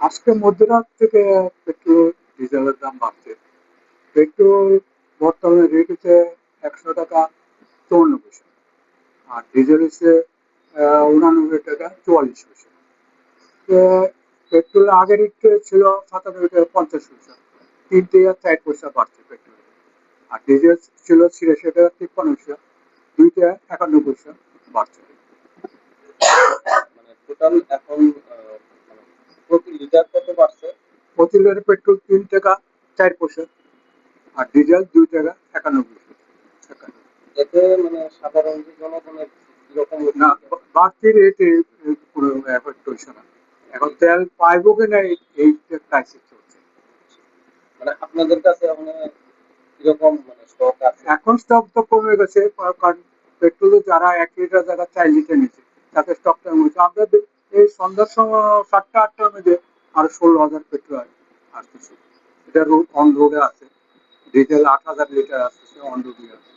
আজকে মধ্যরাত থেকে পেট্রোল ডিজেলের দাম বাড়ছে। পেট্রোল বর্তমানে রেট হচ্ছে ১০০ টাকা ৫৪ পয়সা, আর ডিজেল হচ্ছে ৯৯ টাকা ৪৪ পয়সা। তো পেট্রোল আগের রেট ছিল ৯৭ টাকা ৫০ পয়সা, ৩ থেকে ৪ পয়সা বাড়ছে পেট্রোল। আর ডিজেল ছিল ৮৬ টাকা ৫৩ পয়সা, ২ টাকা ৫১ পয়সা বাড়ছে। মানে টোটাল এখন মানে প্রতি লিটার কত বাড়ছে? প্রতি লিটার পেট্রোল ৩ টাকা ৪ পয়সা, আর ডিজেল ২ টাকা ৯১ পয়সা। এতে মানে সাধারণ যে জনগণের কিরকম না, অসুবিধা? বাড়তি রেটে কোনো এফেক্ট হচ্ছে না। এখন তেল পাইবো কিনা এই ক্রাইসিস চলছে। মানে আপনাদের কাছে মানে কিরকম মানে স্টক আছে? এখন স্টক তো কমে গেছে, কারণ পেট্রোলে যারা ১ লিটার জায়গা ৪ লিটার নিচ্ছে, তাতে স্টকটা কমেছে। আমরা এই সন্ধ্যার সময় ৭টা ৮টার মধ্যে আরো ১৬,০০০ পেট্রোল আসতেছে। এটা অন রোডে আছে। ডিজেল ৮,০০০ লিটার আসতেছে অন রোডে আছে।